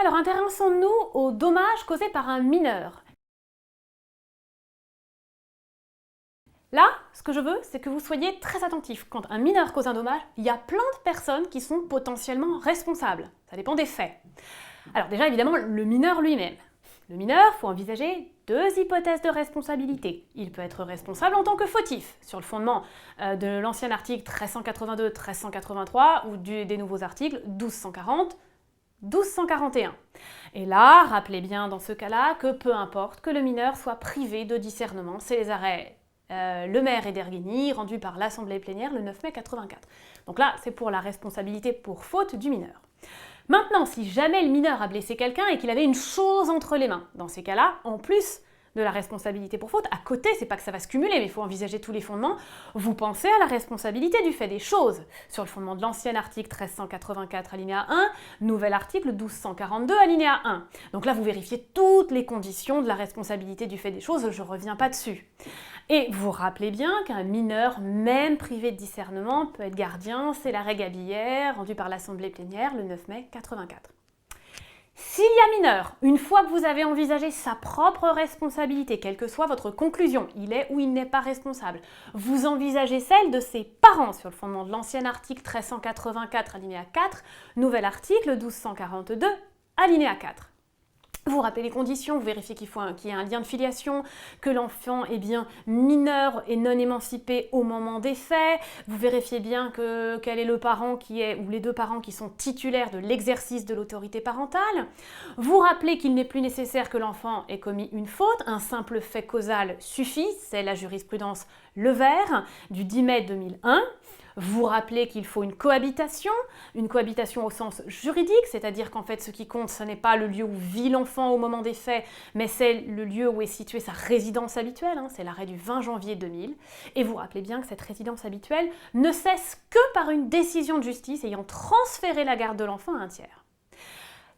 Alors intéressons-nous aux dommages causés par un mineur. Là, ce que je veux, c'est que vous soyez très attentifs. Quand un mineur cause un dommage, il y a plein de personnes qui sont potentiellement responsables. Ça dépend des faits. Alors déjà, évidemment, le mineur lui-même. Le mineur, il faut envisager deux hypothèses de responsabilité. Il peut être responsable en tant que fautif, sur le fondement de l'ancien article 1382-1383 ou des nouveaux articles 1240, 1241. Et là, rappelez bien dans ce cas-là que peu importe que le mineur soit privé de discernement, c'est les arrêts Le Maire et Derghini rendus par l'Assemblée plénière le 9 mai 84. Donc là, c'est pour la responsabilité pour faute du mineur. Maintenant, si jamais le mineur a blessé quelqu'un et qu'il avait une chose entre les mains, dans ces cas-là, en plus de la responsabilité pour faute, à côté, c'est pas que ça va se cumuler, mais il faut envisager tous les fondements, vous pensez à la responsabilité du fait des choses, sur le fondement de l'ancien article 1384 alinéa 1, nouvel article 1242 alinéa 1. Donc là, vous vérifiez toutes les conditions de la responsabilité du fait des choses, je reviens pas dessus. Et vous rappelez bien qu'un mineur, même privé de discernement, peut être gardien, c'est l'arrêt Gabillière, rendu par l'Assemblée plénière le 9 mai 84. S'il y a mineur, une fois que vous avez envisagé sa propre responsabilité, quelle que soit votre conclusion, il est ou il n'est pas responsable, vous envisagez celle de ses parents sur le fondement de l'ancien article 1384 alinéa 4, nouvel article 1242 alinéa 4. Vous rappelez les conditions, vous vérifiez qu'il y ait un lien de filiation, que l'enfant est bien mineur et non émancipé au moment des faits, vous vérifiez bien quel est le parent ou les deux parents qui sont titulaires de l'exercice de l'autorité parentale, vous rappelez qu'il n'est plus nécessaire que l'enfant ait commis une faute, un simple fait causal suffit, c'est la jurisprudence Levert du 10 mai 2001, vous rappelez qu'il faut une cohabitation au sens juridique, c'est-à-dire qu'en fait ce qui compte ce n'est pas le lieu où vit l'enfant au moment des faits, mais c'est le lieu où est située sa résidence habituelle, c'est l'arrêt du 20 janvier 2000, et vous rappelez bien que cette résidence habituelle ne cesse que par une décision de justice ayant transféré la garde de l'enfant à un tiers.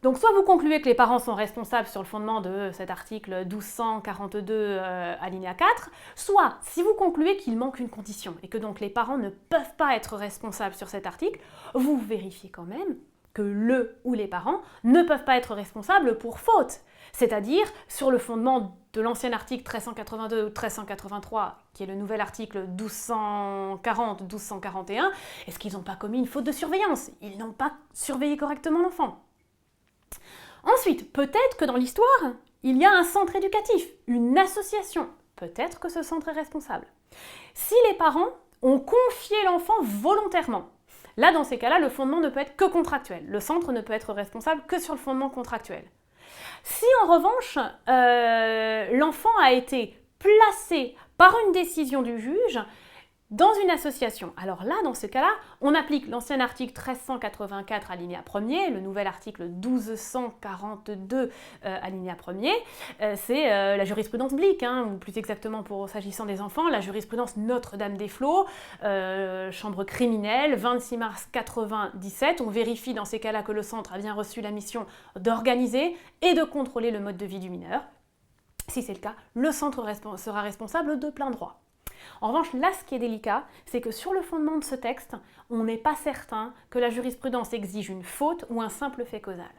Donc soit vous concluez que les parents sont responsables sur le fondement de cet article 1242 alinéa 4, soit si vous concluez qu'il manque une condition et que donc les parents ne peuvent pas être responsables sur cet article, vous vérifiez quand même que le ou les parents ne peuvent pas être responsables pour faute, c'est-à-dire sur le fondement de l'ancien article 1382 ou 1383, qui est le nouvel article 1240-1241, est-ce qu'ils n'ont pas commis une faute de surveillance? Ils n'ont pas surveillé correctement l'enfant. Ensuite, peut-être que dans l'histoire, il y a un centre éducatif, une association. Peut-être que ce centre est responsable. Si les parents ont confié l'enfant volontairement, là, dans ces cas-là, le fondement ne peut être que contractuel. Le centre ne peut être responsable que sur le fondement contractuel. Si, en revanche, l'enfant a été placé par une décision du juge dans une association, alors là, dans ce cas-là, on applique l'ancien article 1384 alinéa 1er, le nouvel article 1242 alinéa 1er, c'est la jurisprudence Blick, ou plus exactement s'agissant des enfants, la jurisprudence Notre-Dame-des-Flots, chambre criminelle, 26 mars 97, on vérifie dans ces cas-là que le centre a bien reçu la mission d'organiser et de contrôler le mode de vie du mineur. Si c'est le cas, le centre sera responsable de plein droit. En revanche, là, ce qui est délicat, c'est que sur le fondement de ce texte, on n'est pas certain que la jurisprudence exige une faute ou un simple fait causal.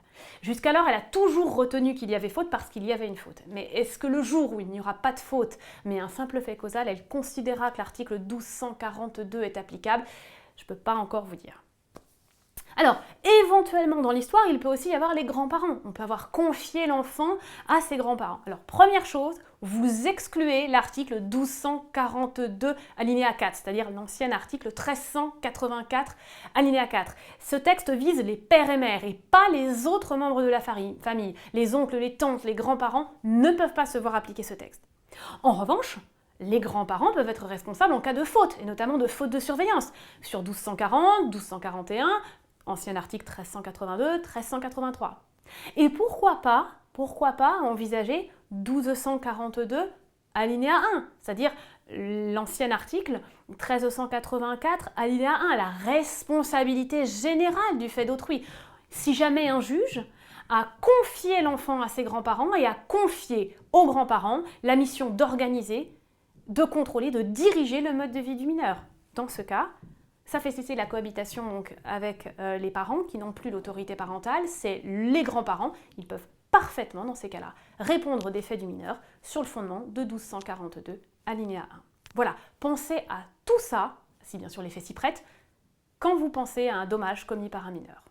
Jusqu'alors, elle a toujours retenu qu'il y avait faute parce qu'il y avait une faute. Mais est-ce que le jour où il n'y aura pas de faute, mais un simple fait causal, elle considérera que l'article 1242 est applicable? Je ne peux pas encore vous dire. Alors, éventuellement dans l'histoire, il peut aussi y avoir les grands-parents. On peut avoir confié l'enfant à ses grands-parents. Alors, première chose, vous excluez l'article 1242 alinéa 4, c'est-à-dire l'ancien article 1384 alinéa 4. Ce texte vise les pères et mères et pas les autres membres de la famille. Les oncles, les tantes, les grands-parents ne peuvent pas se voir appliquer ce texte. En revanche, les grands-parents peuvent être responsables en cas de faute, et notamment de faute de surveillance, sur 1240, 1241, ancien article 1382, 1383. Et pourquoi pas envisager 1242 alinéa 1, c'est-à-dire l'ancien article 1384 alinéa 1, la responsabilité générale du fait d'autrui. Si jamais un juge a confié l'enfant à ses grands-parents et a confié aux grands-parents la mission d'organiser, de contrôler, de diriger le mode de vie du mineur. Dans ce cas, Ça fait cesser la cohabitation donc, avec les parents qui n'ont plus l'autorité parentale, c'est les grands-parents. Ils peuvent parfaitement, dans ces cas-là, répondre des faits du mineur sur le fondement de 1242, alinéa 1. Voilà, pensez à tout ça, si bien sûr les faits s'y prêtent, quand vous pensez à un dommage commis par un mineur.